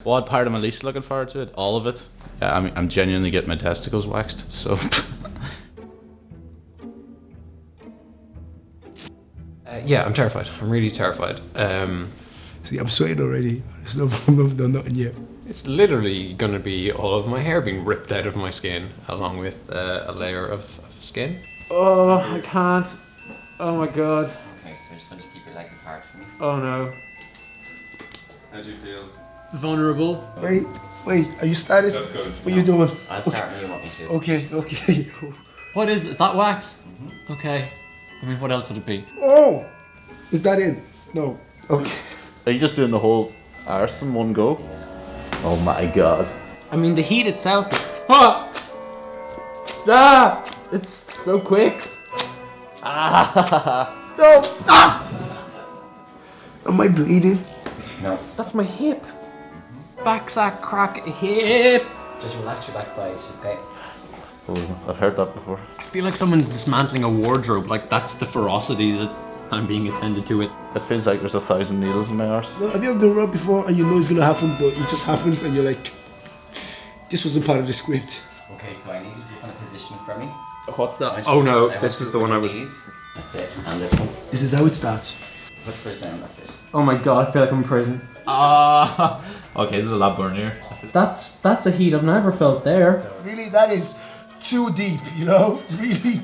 What part am I least looking forward to? All of it. Yeah, I'm genuinely getting my testicles waxed, so. Yeah, I'm terrified. I'm really terrified. See, I'm sweating already. It's no problem, I've done nothing yet. It's literally gonna be all of my hair being ripped out of my skin, along with a layer of skin. Oh, I can't. Oh my god. Okay, so just want to keep your legs apart from me. Oh no. How do you feel? Vulnerable. Wait, are you started? That's good. What are you doing? I'll start when you want me to. Okay. What is this? Is that wax? Okay. I mean, what else would it be? Oh! Is that it? No. Okay. Are you just doing the whole arse in one go? Yeah. Oh my god. I mean, the heat itself. Ah! It's so quick. Ah! No! Ah! Am I bleeding? No. That's my hip. Backsack crack hip. Just relax your backside, okay? Oh, I've heard that before. I feel like someone's dismantling a wardrobe. Like, that's the ferocity that I'm being attended to with. It feels like there's 1,000 needles in my arse. No, have you ever been robbed before and you know it's gonna happen, but it just happens and you're like, this wasn't part of the script. Okay, so I need you to be kind of position for me. What's I want that? Oh you- no, I want this you is to the one put I your would. knees. That's it. And this one. This is how it starts. Put foot down, that's it. Oh my god, I feel like I'm in prison. Okay, this is a lot burnier. That's a heat I've never felt there. Really, that is too deep, you know? Really?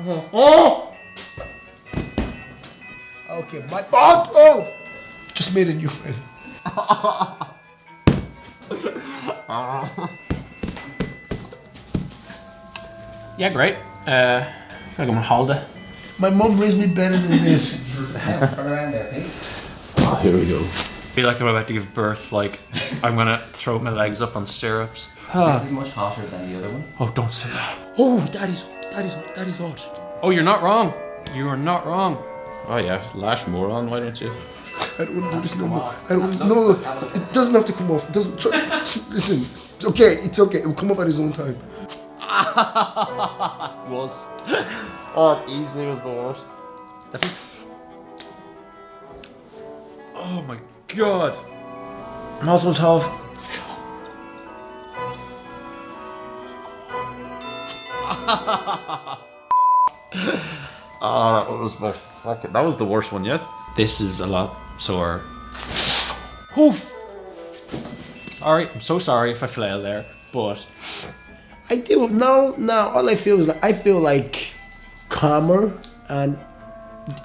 Oh! Okay, my oh! Just made a new friend. Yeah, great. I feel like I'm on holiday. My mom raised me better than this. Turn around there, please. Oh, here we go. I feel like I'm about to give birth, like I'm gonna throw my legs up on stirrups. This is much hotter than the other one. Oh, don't say that. Oh, that is hot. Oh, you're not wrong. You are not wrong. Oh yeah, lash more on, why don't you? I don't want to do this no more. I don't no, it doesn't have to come off. It doesn't listen, it's okay. It will come up at his own time. Was. Oh, it easily was the worst. Oh my god. Mazel tov. Oh, that was my fucking. That was the worst one yet. This is a lot sore. Oof. Sorry, I'm so sorry if I flail there, but I do now. All I feel is like I feel like calmer and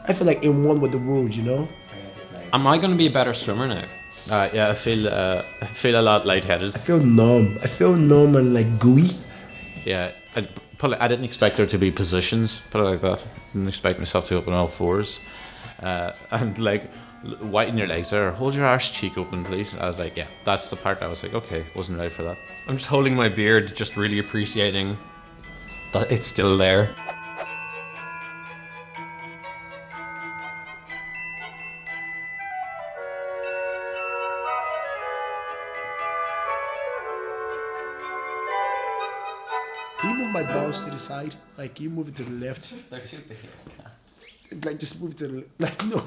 I feel like in one with the world, you know. am I gonna be a better swimmer now? Yeah, I feel a lot lightheaded. I feel numb. I feel numb and like gooey. Yeah, I didn't expect there to be positions, put it like that. I didn't expect myself to be up on all fours. And like, whiten your legs there, hold your arse cheek open please. I was like, yeah, that's the part I was like, okay, wasn't ready for that. I'm just holding my beard, just really appreciating that it's still there. Can you move my balls to the side? Like you move it to the left. Like just move it to the like no.